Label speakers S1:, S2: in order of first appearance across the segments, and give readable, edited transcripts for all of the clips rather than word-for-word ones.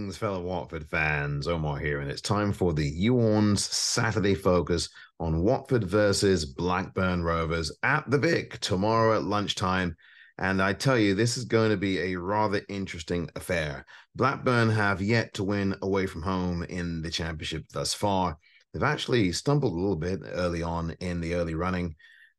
S1: Greetings, fellow Watford fans. Omar here, and it's time for the youorns Saturday focus on Watford versus Blackburn Rovers at the Vic tomorrow at lunchtime. And I tell you, this is going to be a rather interesting affair. Blackburn have yet to win away from home in the championship thus far. They've actually stumbled a little bit early on in the early running,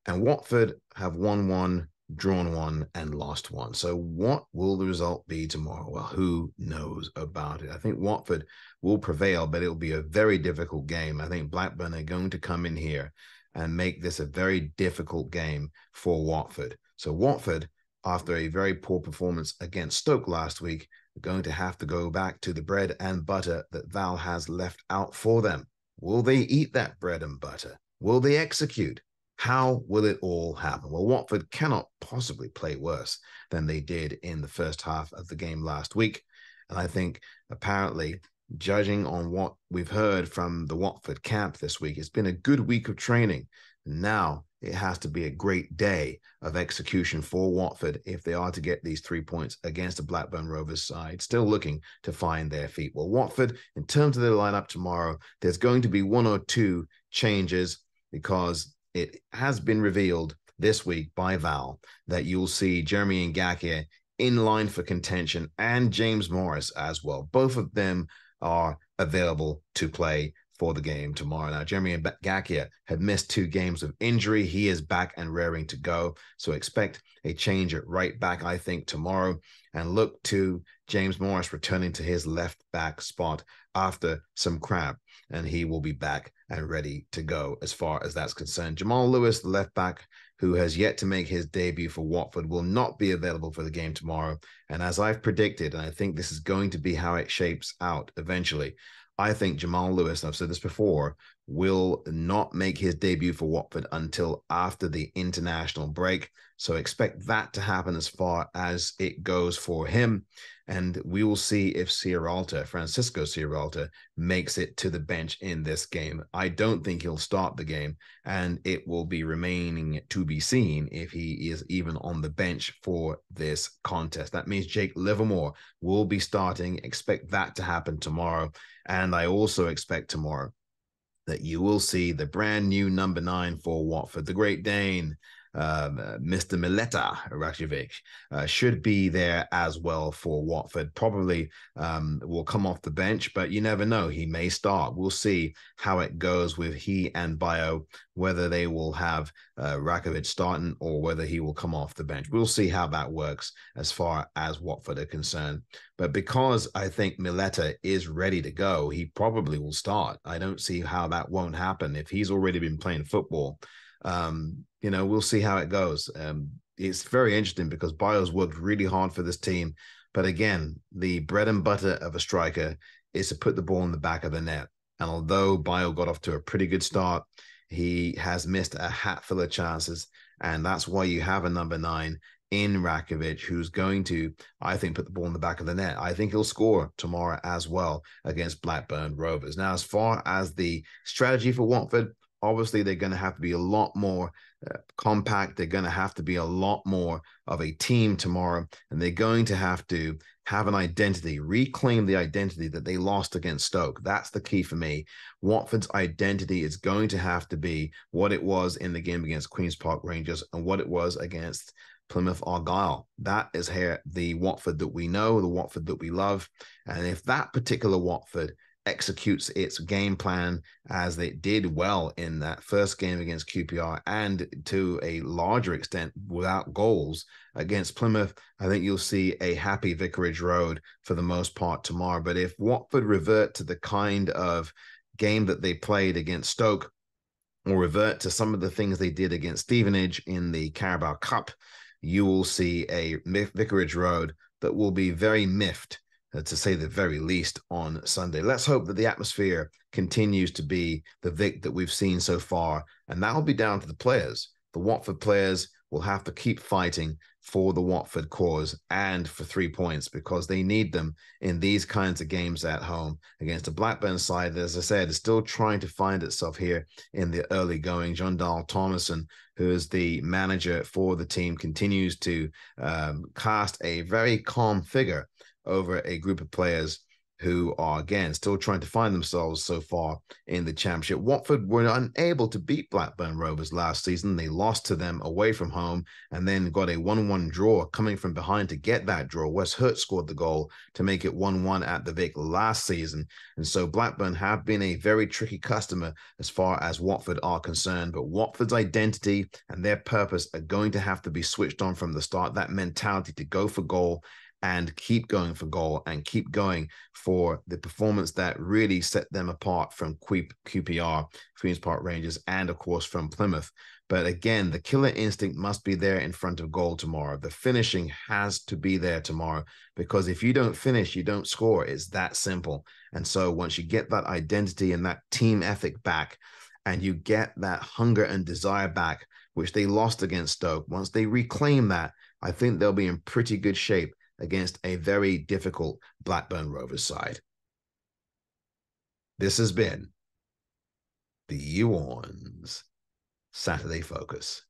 S1: and Watford have won one, drawn one, and lost one. So what will the result be tomorrow? Well, who knows about it? I think Watford will prevail, but it'll be a very difficult game. I think Blackburn are going to come in here and make this a very difficult game for Watford. So Watford, after a very poor performance against Stoke last week, are going to have to go back to the bread and butter that Val has left out for them. Will they eat that bread and butter? Will they execute? How will it all happen? Well, Watford cannot possibly play worse than they did in the first half of the game last week. And I think apparently, judging on what we've heard from the Watford camp this week, it's been a good week of training. Now it has to be a great day of execution for Watford if they are to get these 3 points against the Blackburn Rovers side, still looking to find their feet. Well, Watford, in terms of their lineup tomorrow, there's going to be one or two changes because it has been revealed this week by Val that you'll see Jeremy Ngakia in line for contention and James Morris as well. Both of them are available to play for the game tomorrow. Now, Jeremy Ngakia had missed 2 games of injury. He is back and raring to go. So expect a change at right back, I think, tomorrow. And look to James Morris returning to his left back spot after some cramp. And he will be back and ready to go as far as that's concerned. Jamal Lewis, the left back, who has yet to make his debut for Watford, will not be available for the game tomorrow. And as I've predicted, and I think this is going to be how it shapes out eventually, I think Jamal Lewis, and I've said this before, will not make his debut for Watford until after the international break. So expect that to happen as far as it goes for him. And we will see if Francisco Sierralta, makes it to the bench in this game. I don't think he'll start the game, and it will be remaining to be seen if he is even on the bench for this contest. That means Jake Livermore will be starting. Expect that to happen tomorrow. And I also expect tomorrow that you will see the brand new number 9 for Watford, the Great Dane, Mr. Mileta Rajovic, should be there as well for Watford. Probably will come off the bench, but you never know. He may start. We'll see how it goes with he and Bio, whether they will have Rakovic starting or whether he will come off the bench. We'll see how that works as far as Watford are concerned. But because I think Mileta is ready to go, he probably will start. I don't see how that won't happen if he's already been playing football. We'll see how it goes. It's very interesting because Bio's worked really hard for this team. But again, the bread and butter of a striker is to put the ball in the back of the net. And although Bio got off to a pretty good start, he has missed a hatful of chances. And that's why you have a number 9 in Rakovic, who's going to, I think, put the ball in the back of the net. I think he'll score tomorrow as well against Blackburn Rovers. Now, as far as the strategy for Watford, obviously, they're going to have to be a lot more compact. They're going to have to be a lot more of a team tomorrow. And they're going to have an identity, reclaim the identity that they lost against Stoke. That's the key for me. Watford's identity is going to have to be what it was in the game against Queen's Park Rangers and what it was against Plymouth Argyle. That is here the Watford that we know, the Watford that we love. And if that particular Watford executes its game plan as it did well in that first game against QPR and to a larger extent without goals against Plymouth, I think you'll see a happy Vicarage Road for the most part tomorrow. But if Watford revert to the kind of game that they played against Stoke or revert to some of the things they did against Stevenage in the Carabao Cup, you will see a Vicarage Road that will be very miffed, to say the very least, on Sunday. Let's hope that the atmosphere continues to be the Vic that we've seen so far, and that'll be down to the players. The Watford players will have to keep fighting for the Watford cause and for 3 points because they need them in these kinds of games at home against a Blackburn side that, as I said, is still trying to find itself here in the early going. John Dahl Thomason, who is the manager for the team, continues to cast a very calm figure over a group of players who are, again, still trying to find themselves so far in the Championship. Watford were unable to beat Blackburn Rovers last season. They lost to them away from home and then got a 1-1 draw coming from behind to get that draw. Wes Hurt scored the goal to make it 1-1 at the Vic last season. And so Blackburn have been a very tricky customer as far as Watford are concerned. But Watford's identity and their purpose are going to have to be switched on from the start. That mentality to go for goal and keep going for goal and keep going for the performance that really set them apart from QPR, Queen's Park Rangers, and of course from Plymouth. But again, the killer instinct must be there in front of goal tomorrow. The finishing has to be there tomorrow, because if you don't finish, you don't score. It's that simple. And so once you get that identity and that team ethic back, and you get that hunger and desire back, which they lost against Stoke, once they reclaim that, I think they'll be in pretty good shape against a very difficult Blackburn Rovers side. This has been the YouOrns Saturday Focus.